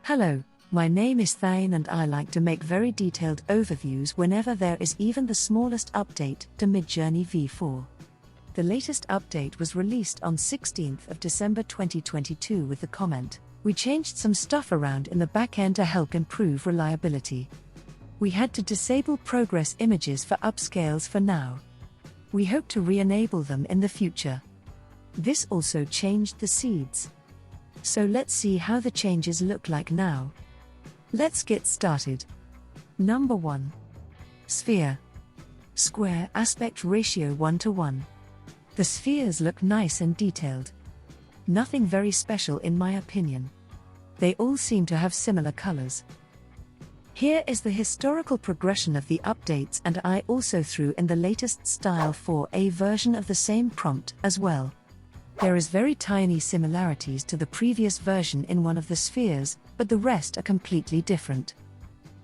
Hello, my name is Thane and I like to make very detailed overviews whenever there is even the smallest update to Midjourney v4. The latest update was released on 16th of December 2022 with the comment, "We changed some stuff around in the backend to help improve reliability. We had to disable progress images for upscales for now. We hope to re-enable them in the future." This also changed the seeds. So let's see how the changes look like now. Let's get started. Number 1. Sphere. Square aspect ratio 1:1. The spheres look nice and detailed. Nothing very special in my opinion. They all seem to have similar colors. Here is the historical progression of the updates, and I also threw in the latest Style 4a version of the same prompt as well. There is very tiny similarities to the previous version in one of the spheres, but the rest are completely different.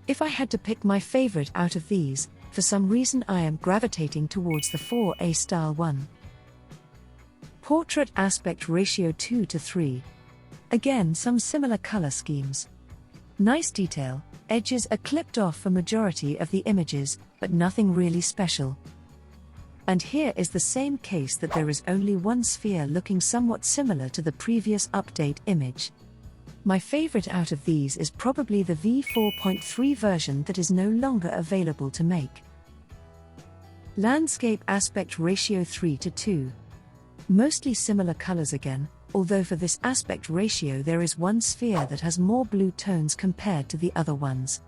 If I had to pick my favorite out of these, for some reason I am gravitating towards the 4a Style 1. Portrait aspect ratio 2:3. Again, some similar color schemes. Nice detail, edges are clipped off for majority of the images, but nothing really special. And here is the same case that there is only one sphere looking somewhat similar to the previous update image. My favorite out of these is probably the v4.3 version that is no longer available to make. Landscape aspect ratio 3:2. Mostly similar colors again, although for this aspect ratio there is one sphere that has more blue tones compared to the other ones.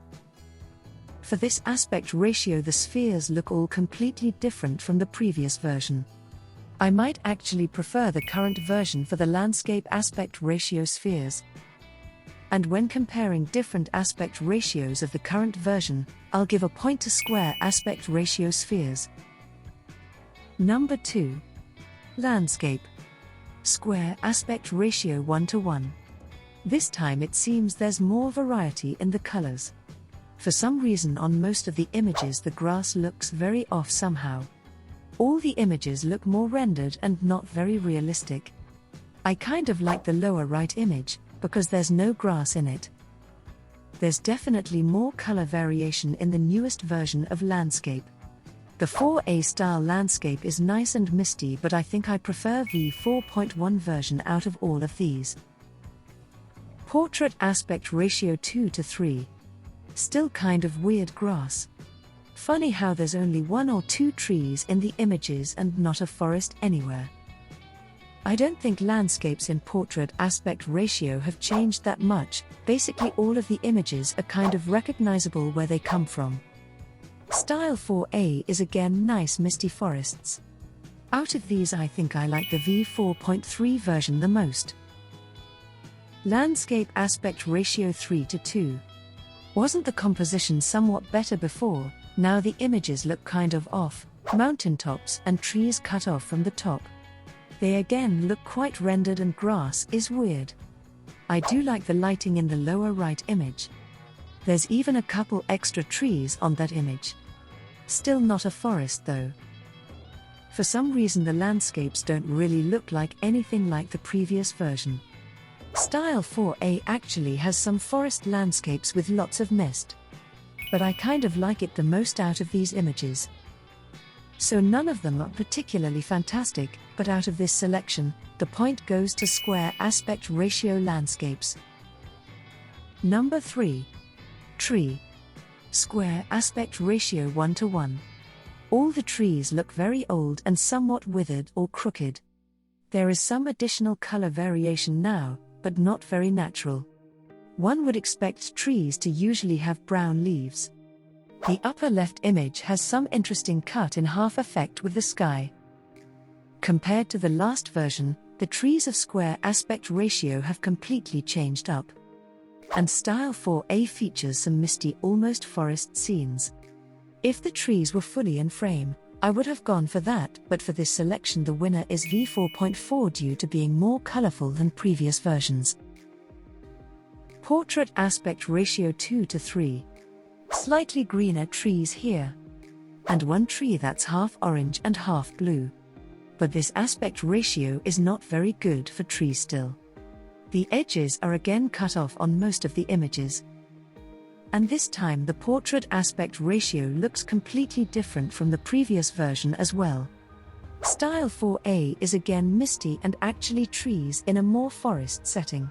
For this aspect ratio the spheres look all completely different from the previous version. I might actually prefer the current version for the landscape aspect ratio spheres. And when comparing different aspect ratios of the current version, I'll give a point to square aspect ratio spheres. Number 2. Landscape. Square aspect ratio 1:1. This time it seems there's more variety in the colors. For some reason on most of the images the grass looks very off somehow. All the images look more rendered and not very realistic. I kind of like the lower right image, because there's no grass in it. There's definitely more color variation in the newest version of landscape. The 4a style landscape is nice and misty, but I think I prefer v4.1 version out of all of these. Portrait aspect ratio 2:3. Still kind of weird grass. Funny how there's only one or two trees in the images and not a forest anywhere. I don't think landscapes in portrait aspect ratio have changed that much. Basically all of the images are kind of recognizable where they come from. Style 4a is again nice misty forests. Out of these I think I like the v4.3 version the most. Landscape aspect ratio 3:2. Wasn't the composition somewhat better before? Now the images look kind of off, mountaintops and trees cut off from the top. They again look quite rendered and grass is weird. I do like the lighting in the lower right image. There's even a couple extra trees on that image. Still not a forest though. For some reason the landscapes don't really look like anything like the previous version. Style 4a actually has some forest landscapes with lots of mist. But I kind of like it the most out of these images. So none of them are particularly fantastic, but out of this selection, the point goes to square aspect ratio landscapes. Number 3. Tree. Square aspect ratio 1:1. All the trees look very old and somewhat withered or crooked. There is some additional color variation now, but not very natural. One would expect trees to usually have brown leaves. The upper left image has some interesting cut in half effect with the sky. Compared to the last version, the trees of square aspect ratio have completely changed up. And Style 4a features some misty almost forest scenes. If the trees were fully in frame, I would have gone for that, but for this selection the winner is v4.4 due to being more colorful than previous versions. Portrait aspect ratio 2:3. Slightly greener trees here. And one tree that's half orange and half blue. But this aspect ratio is not very good for trees still. The edges are again cut off on most of the images. And this time the portrait aspect ratio looks completely different from the previous version as well. Style 4A is again misty and actually trees in a more forest setting.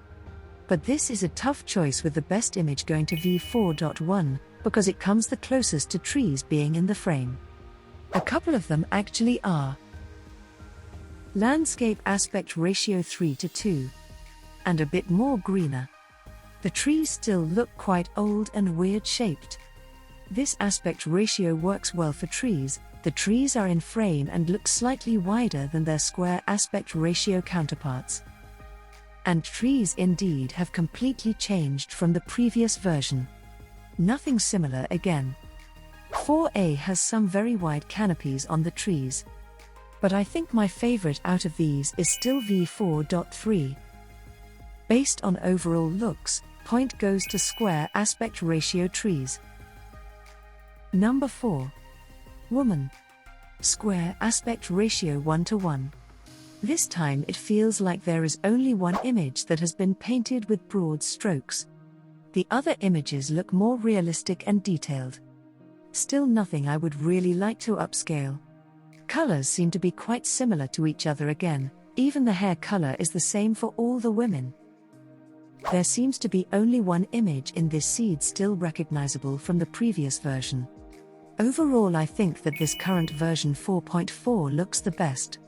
But this is a tough choice, with the best image going to v4.1, because it comes the closest to trees being in the frame. A couple of them actually are landscape aspect ratio 3:2, and a bit more greener. The trees still look quite old and weird shaped. This aspect ratio works well for trees. The trees are in frame and look slightly wider than their square aspect ratio counterparts. And trees indeed have completely changed from the previous version. Nothing similar again. 4A has some very wide canopies on the trees. But I think my favorite out of these is still v4.3. Based on overall looks, point goes to square aspect ratio trees. Number 4. Woman. Square aspect ratio 1:1. This time it feels like there is only one image that has been painted with broad strokes. The other images look more realistic and detailed. Still nothing I would really like to upscale. Colors seem to be quite similar to each other again, even the hair color is the same for all the women. There seems to be only one image in this seed still recognizable from the previous version. Overall, I think that this current version 4.4 looks the best.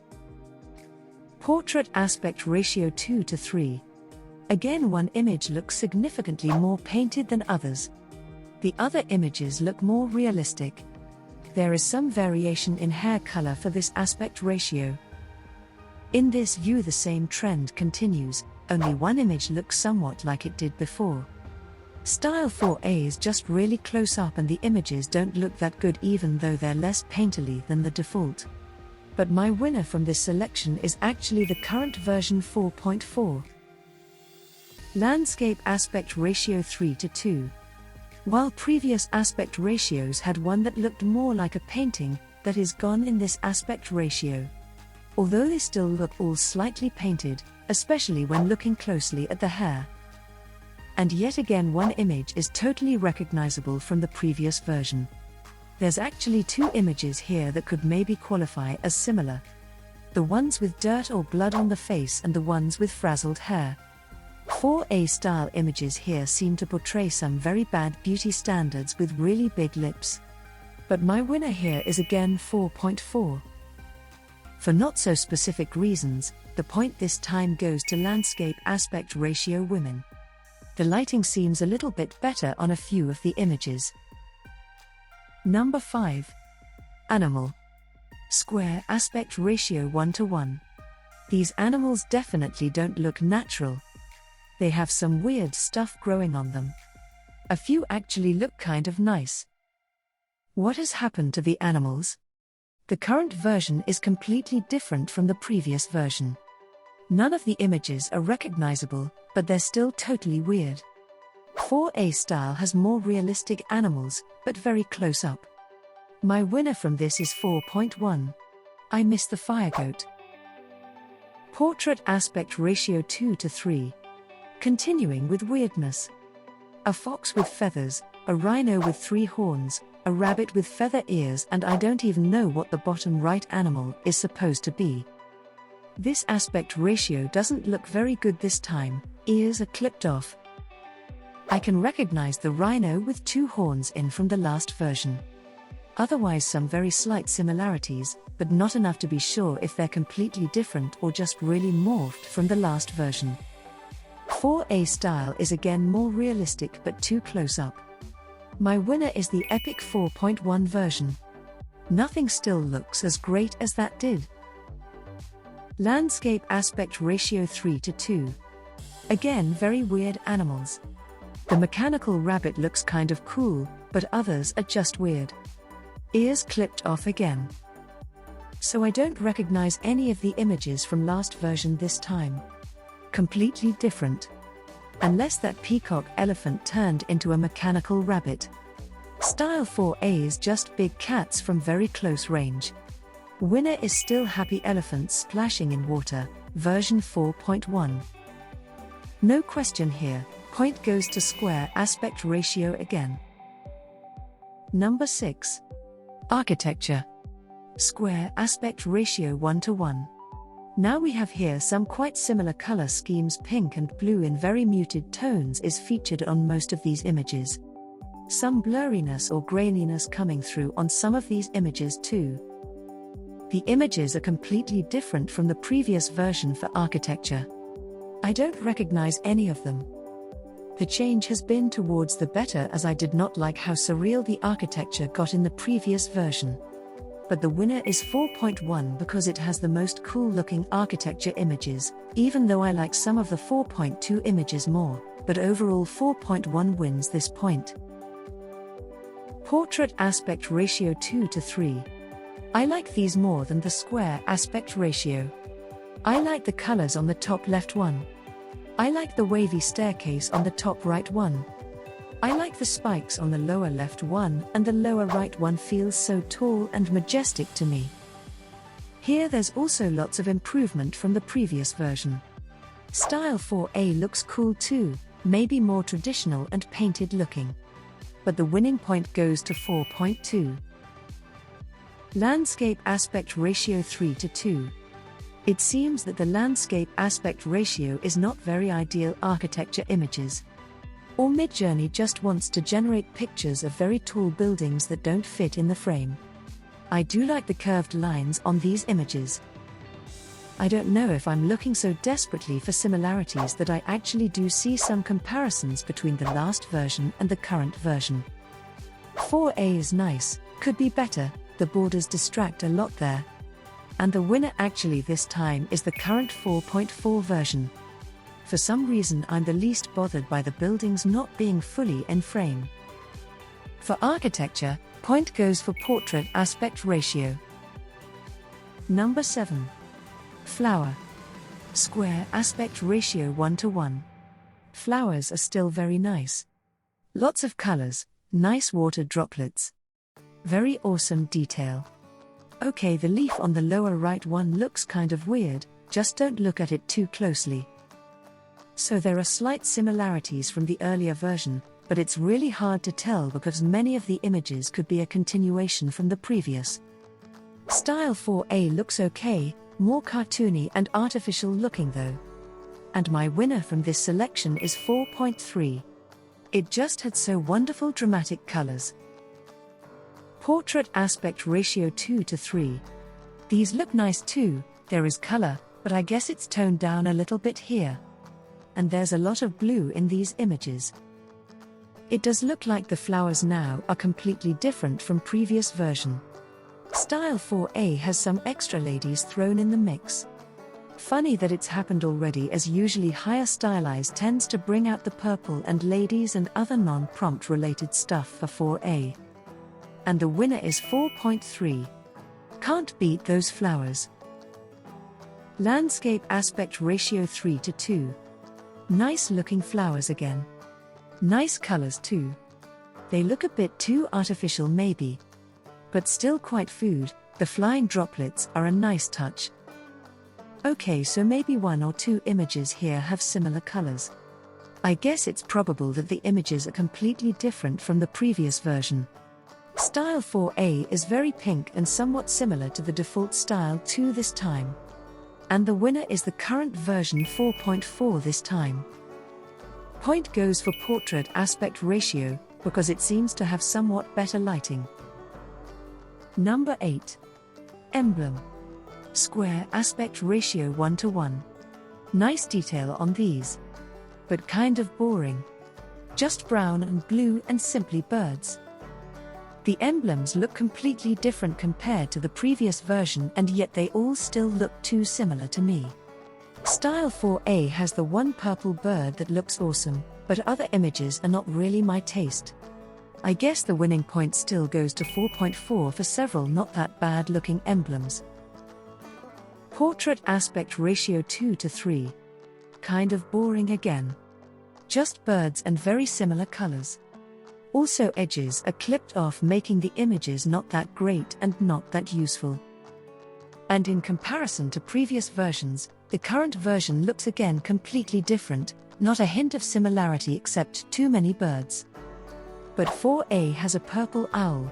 Portrait aspect ratio 2:3. Again, one image looks significantly more painted than others. The other images look more realistic. There is some variation in hair color for this aspect ratio. In this view, the same trend continues, only one image looks somewhat like it did before. Style 4A is just really close up and the images don't look that good, even though they're less painterly than the default. But my winner from this selection is actually the current version 4.4. Landscape aspect ratio 3:2. While previous aspect ratios had one that looked more like a painting, that is gone in this aspect ratio. Although they still look all slightly painted, especially when looking closely at the hair. And yet again, one image is totally recognizable from the previous version. There's actually two images here that could maybe qualify as similar. The ones with dirt or blood on the face and the ones with frazzled hair. 4A style images here seem to portray some very bad beauty standards with really big lips. But my winner here is again 4.4. For not so specific reasons, the point this time goes to landscape aspect ratio women. The lighting seems a little bit better on a few of the images. Number 5. Animal. Square aspect ratio 1:1. These animals definitely don't look natural. They have some weird stuff growing on them. A few actually look kind of nice. What has happened to the animals? The current version is completely different from the previous version. None of the images are recognizable, but they're still totally weird. 4A style has more realistic animals, but very close up. My winner from this is 4.1. I miss the fire goat. Portrait aspect ratio 2:3. Continuing with weirdness. A fox with feathers, a rhino with 3 horns, a rabbit with feather ears, and I don't even know what the bottom right animal is supposed to be. This aspect ratio doesn't look very good this time, ears are clipped off. I can recognize the rhino with 2 horns in from the last version. Otherwise some very slight similarities, but not enough to be sure if they're completely different or just really morphed from the last version. 4A style is again more realistic but too close up. My winner is the epic 4.1 version. Nothing still looks as great as that did. Landscape aspect ratio 3:2. Again, very weird animals. The mechanical rabbit looks kind of cool, but others are just weird. Ears clipped off again. So I don't recognize any of the images from last version this time. Completely different. Unless that peacock elephant turned into a mechanical rabbit. Style 4A is just big cats from very close range. Winner is still happy elephants splashing in water, version 4.1. No question here, point goes to square aspect ratio again. Number 6. Architecture. Square aspect ratio 1:1. Now we have here some quite similar color schemes. Pink and blue in very muted tones is featured on most of these images. Some blurriness or graininess coming through on some of these images too. The images are completely different from the previous version for architecture. I don't recognize any of them. The change has been towards the better, as I did not like how surreal the architecture got in the previous version. But the winner is 4.1 because it has the most cool looking architecture images, even though I like some of the 4.2 images more, but overall 4.1 wins this point. Portrait aspect ratio 2:3. I like these more than the square aspect ratio. I like the colors on the top left one. I like the wavy staircase on the top right one. I like the spikes on the lower left one, and the lower right one feels so tall and majestic to me. Here there's also lots of improvement from the previous version. Style 4A looks cool too, maybe more traditional and painted looking. But the winning point goes to 4.2. Landscape aspect ratio 3:2. It seems that the landscape aspect ratio is not very ideal architecture images. Or Midjourney just wants to generate pictures of very tall buildings that don't fit in the frame. I do like the curved lines on these images. I don't know if I'm looking so desperately for similarities that I actually do see some comparisons between the last version and the current version. 4A is nice, could be better, the borders distract a lot there. And the winner actually this time is the current 4.4 version. For some reason I'm the least bothered by the buildings not being fully in frame. For architecture, point goes for portrait aspect ratio. Number 7. Flower. Square aspect ratio 1:1. Flowers are still very nice. Lots of colors, nice water droplets. Very awesome detail. Okay, the leaf on the lower right one looks kind of weird, just don't look at it too closely. So there are slight similarities from the earlier version, but it's really hard to tell because many of the images could be a continuation from the previous. Style 4A looks okay, more cartoony and artificial looking though. And my winner from this selection is 4.3. It just had so wonderful dramatic colors. Portrait aspect ratio 2:3. These look nice too, there is color, but I guess it's toned down a little bit here. And there's a lot of blue in these images. It does look like the flowers now are completely different from previous version. Style 4A has some extra ladies thrown in the mix. Funny that it's happened already, as usually higher stylized tends to bring out the purple and ladies and other non-prompt related stuff for 4A. And the winner is 4.3. Can't beat those flowers. Landscape aspect ratio 3:2. Nice looking flowers again. Nice colors too. They look a bit too artificial maybe. But still quite food, the flying droplets are a nice touch. Okay, so maybe one or two images here have similar colors. I guess it's probable that the images are completely different from the previous version. Style 4A is very pink and somewhat similar to the default style 2 this time. And the winner is the current version 4.4 this time. Point goes for portrait aspect ratio, because it seems to have somewhat better lighting. Number 8. Emblem. Square aspect ratio 1:1. Nice detail on these. But kind of boring. Just brown and blue and simply birds. The emblems look completely different compared to the previous version, and yet they all still look too similar to me. Style 4A has the one purple bird that looks awesome, but other images are not really my taste. I guess the winning point still goes to 4.4 for several not that bad looking emblems. Portrait aspect ratio 2:3. Kind of boring again. Just birds and very similar colors. Also edges are clipped off, making the images not that great and not that useful. And in comparison to previous versions, the current version looks again completely different, Not a hint of similarity except too many birds. But 4A has a purple owl.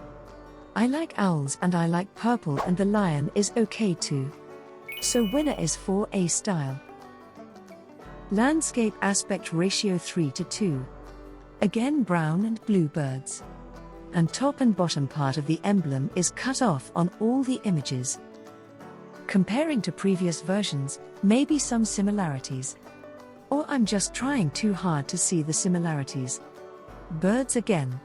I like owls and I like purple, and the lion is okay too. So winner is 4A style. Landscape aspect ratio 3:2. Again brown and blue birds. And top and bottom part of the emblem is cut off on all the images. Comparing to previous versions, maybe some similarities. Or I'm just trying too hard to see the similarities. Birds again.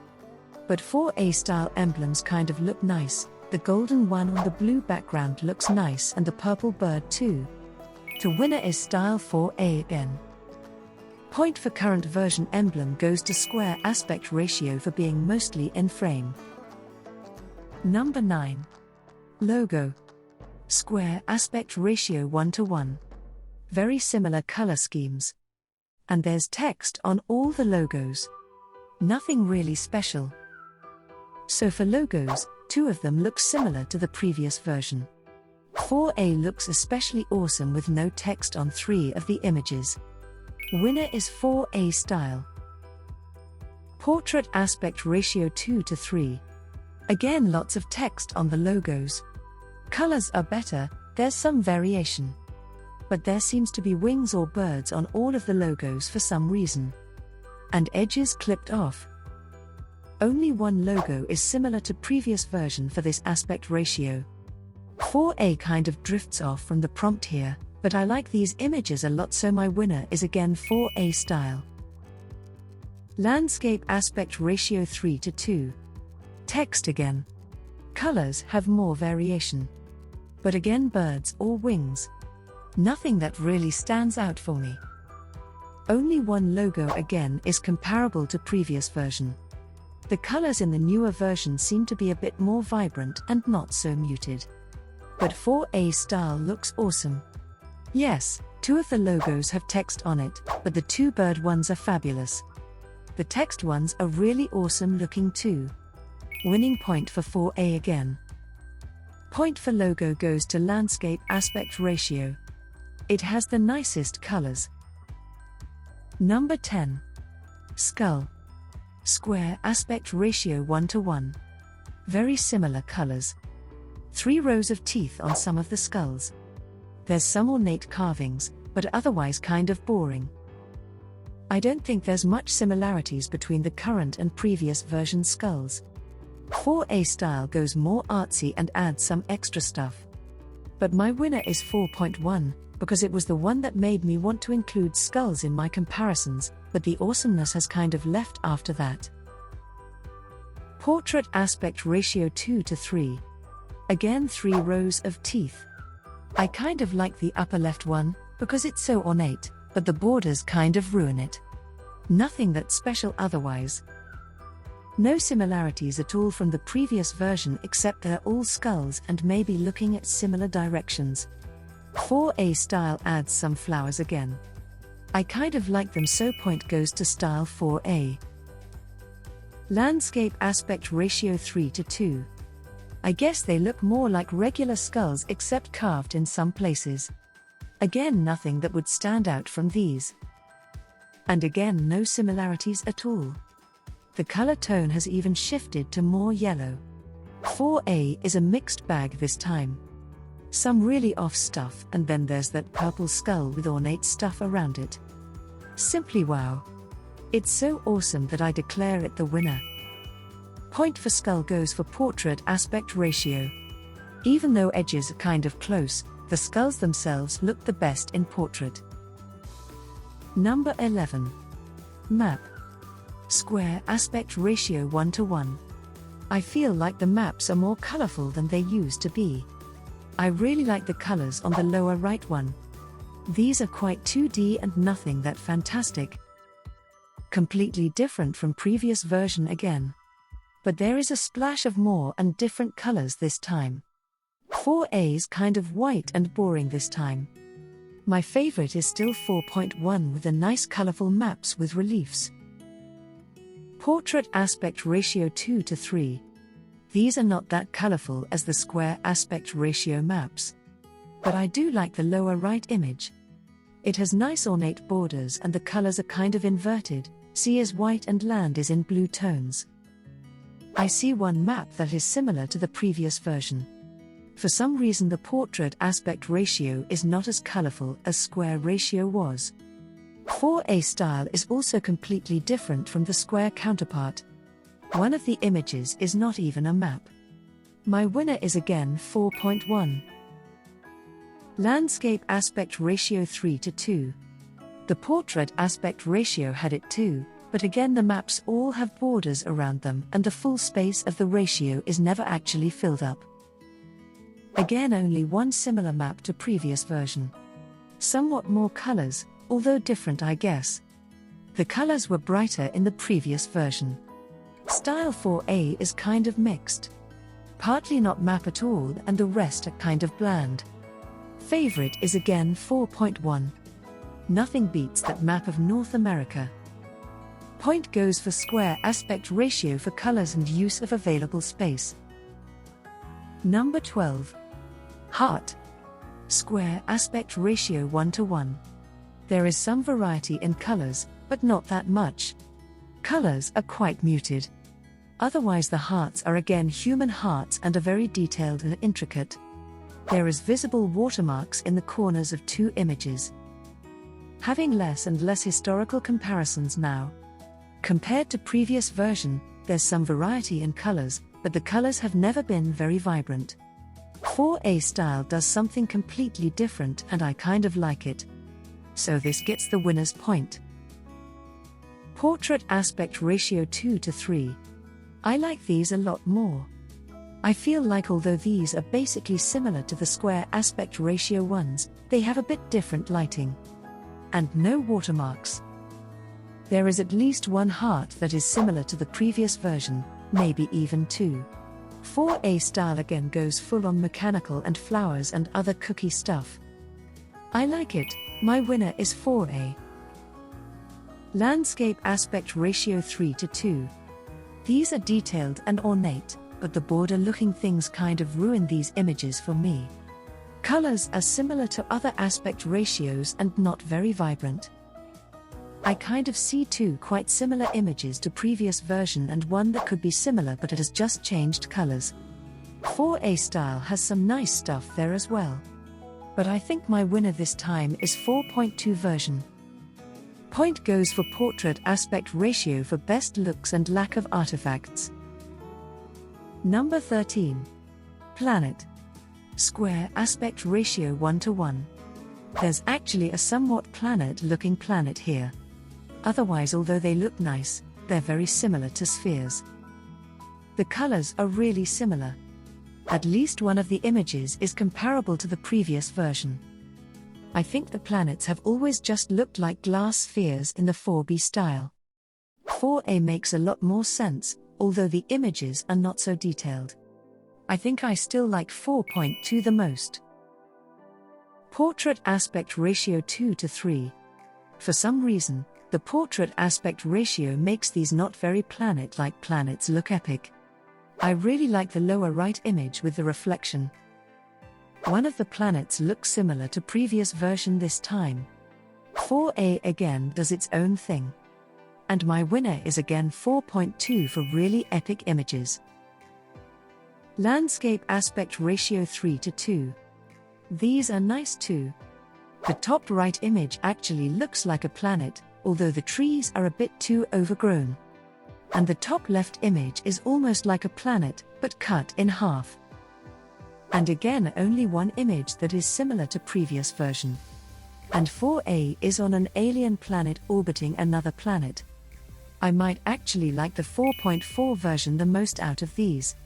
But 4A style emblems kind of look nice. The golden one on the blue background looks nice, and the purple bird too. The winner is style 4A again. Point for current version emblem goes to square aspect ratio for being mostly in frame. Number 9. Logo. Square aspect ratio 1:1. Very similar color schemes. And there's text on all the logos. Nothing really special. So for logos, 2 of them look similar to the previous version. 4A looks especially awesome with no text on 3 of the images. Winner is 4A style. Portrait aspect ratio 2:3. Again, lots of text on the logos. Colors are better, there's some variation. But there seems to be wings or birds on all of the logos for some reason. And edges clipped off. Only one logo is similar to previous version for this aspect ratio. 4A kind of drifts off from the prompt here, but I like these images a lot, so my winner is again 4A style. Landscape aspect ratio 3:2. Text again. Colors have more variation. But again, birds or wings. Nothing that really stands out for me. Only one logo again is comparable to previous version. The colors in the newer version seem to be a bit more vibrant and not so muted. But 4A style looks awesome. Yes, 2 of the logos have text on it, but the 2 bird ones are fabulous. The text ones are really awesome looking too. Winning point for 4A again. Point for logo goes to landscape aspect ratio. It has the nicest colors. Number 10. Skull. Square aspect ratio 1:1. Very similar colors. 3 rows of teeth on some of the skulls. There's some ornate carvings, but otherwise kind of boring. I don't think there's much similarities between the current and previous version skulls. 4A style goes more artsy and adds some extra stuff. But my winner is 4.1, because it was the one that made me want to include skulls in my comparisons, but the awesomeness has kind of left after that. Portrait aspect ratio 2:3. Again, 3 rows of teeth. I kind of like the upper left one, because it's so ornate, but the borders kind of ruin it. Nothing that special otherwise. No similarities at all from the previous version, except they're all skulls and maybe looking at similar directions. 4A style adds some flowers again. I kind of like them, so point goes to style 4A. Landscape aspect ratio 3:2. I guess they look more like regular skulls except carved in some places. Again, nothing that would stand out from these. And again, no similarities at all. The color tone has even shifted to more yellow. 4A is a mixed bag this time. Some really off stuff, and then there's that purple skull with ornate stuff around it. Simply wow. It's so awesome that I declare it the winner. Point for skull goes for portrait aspect ratio. Even though edges are kind of close, the skulls themselves look the best in portrait. Number 11. Map. Square aspect ratio 1:1. I feel like the maps are more colorful than they used to be. I really like the colors on the lower right one. These are quite 2D and nothing that fantastic. Completely different from previous version again. But there is a splash of more and different colors this time. 4A's kind of white and boring this time. My favorite is still 4.1 with the nice colorful maps with reliefs. Portrait aspect ratio 2:3. These are not that colorful as the square aspect ratio maps. But I do like the lower right image. It has nice ornate borders and the colors are kind of inverted, sea is white and land is in blue tones. I see one map that is similar to the previous version. For some reason the portrait aspect ratio is not as colorful as square ratio was. 4A style is also completely different from the square counterpart. One of the images is not even a map. My winner is again 4.1. Landscape aspect ratio 3:2. The portrait aspect ratio had it too, but again the maps all have borders around them and the full space of the ratio is never actually filled up. Again only one similar map to previous version. Somewhat more colors, although different I guess. The colors were brighter in the previous version. Style 4A is kind of mixed. Partly not map at all and the rest are kind of bland. Favorite is again 4.1. Nothing beats that map of North America. Point goes for square aspect ratio for colors and use of available space. Number 12. Heart. Square aspect ratio 1:1. There is some variety in colors, but not that much. Colors are quite muted. Otherwise the hearts are again human hearts and are very detailed and intricate. There is visible watermarks in the corners of two images. Having less and less historical comparisons now. Compared to previous version, there's some variety in colors, but the colors have never been very vibrant. 4A style does something completely different and I kind of like it. So this gets the winner's point. Portrait aspect ratio 2:3. I like these a lot more. I feel like although these are basically similar to the square aspect ratio ones, they have a bit different lighting. And no watermarks. There is at least one heart that is similar to the previous version, maybe even two. 4A style again goes full on mechanical and flowers and other cookie stuff. I like it, my winner is 4A. Landscape aspect ratio 3:2. These are detailed and ornate, but the border-looking things kind of ruin these images for me. Colors are similar to other aspect ratios and not very vibrant. I kind of see two quite similar images to previous version and one that could be similar but it has just changed colors. 4A style has some nice stuff there as well. But I think my winner this time is 4.2 version. Point goes for portrait aspect ratio for best looks and lack of artifacts. Number 13. Planet. Square aspect ratio 1:1. There's actually a somewhat planet-looking planet here. Otherwise, although they look nice, they're very similar to spheres. The colors are really similar. At least one of the images is comparable to the previous version. I think the planets have always just looked like glass spheres in the 4B style. 4A makes a lot more sense, although the images are not so detailed. I think I still like 4.2 the most. Portrait aspect ratio 2:3. For some reason, the portrait aspect ratio makes these not very planet-like planets look epic. I really like the lower right image with the reflection. One of the planets looks similar to previous version this time. 4A again does its own thing. And my winner is again 4.2 for really epic images. Landscape aspect ratio 3:2. These are nice too. The top right image actually looks like a planet, although the trees are a bit too overgrown. And the top left image is almost like a planet, but cut in half. And again only one image that is similar to previous version. And 4A is on an alien planet orbiting another planet. I might actually like the 4.4 version the most out of these.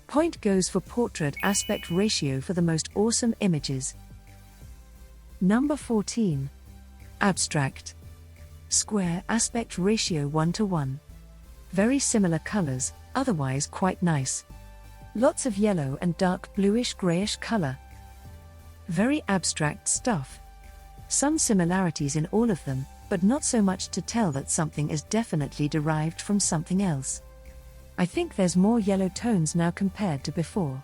Point goes for portrait aspect ratio for the most awesome images. Number 14. Abstract. Square aspect ratio 1:1. Very similar colors, otherwise quite nice. Lots of yellow and dark bluish-grayish color. Very abstract stuff. Some similarities in all of them, but not so much to tell that something is definitely derived from something else. I think there's more yellow tones now compared to before.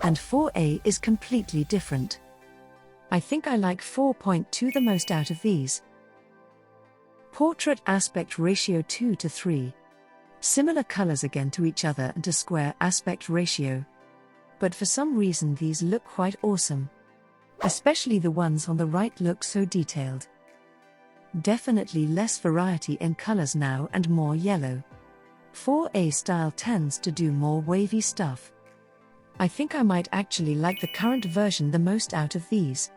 And 4A is completely different. I think I like 4.2 the most out of these. Portrait aspect ratio 2 to 3. Similar colors again to each other and to square aspect ratio. But for some reason these look quite awesome. Especially the ones on the right look so detailed. Definitely less variety in colors now and more yellow. 4A style tends to do more wavy stuff. I think I might actually like the current version the most out of these.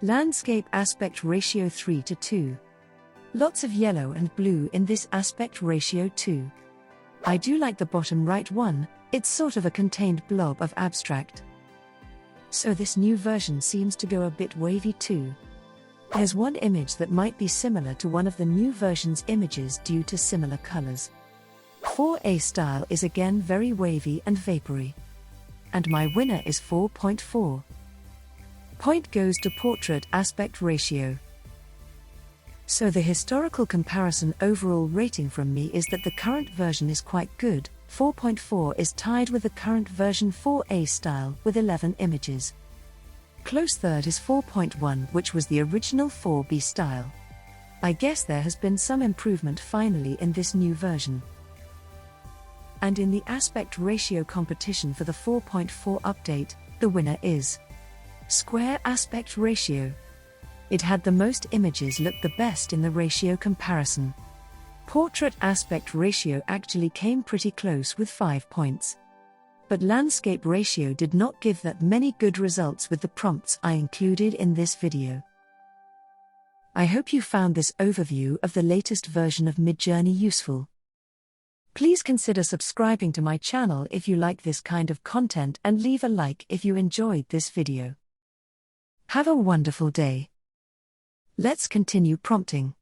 Landscape aspect ratio 3 to 2. Lots of yellow and blue in this aspect ratio too. I do like the bottom right one, it's sort of a contained blob of abstract. So this new version seems to go a bit wavy too. There's one image that might be similar to one of the new version's images due to similar colors. 4A style is again very wavy and vapory. And my winner is 4.4. Point goes to portrait aspect ratio. So the historical comparison overall rating from me is that the current version is quite good. 4.4 is tied with the current version 4A style with 11 images. Close third is 4.1, which was the original 4B style. I guess there has been some improvement finally in this new version. And in the aspect ratio competition for the 4.4 update, the winner is Square aspect ratio. It had the most images, looked the best in the ratio comparison. Portrait aspect ratio actually came pretty close with 5 points. But landscape ratio did not give that many good results with the prompts I included in this video. I hope you found this overview of the latest version of Midjourney useful. Please consider subscribing to my channel if you like this kind of content and leave a like if you enjoyed this video. Have a wonderful day. Let's continue prompting.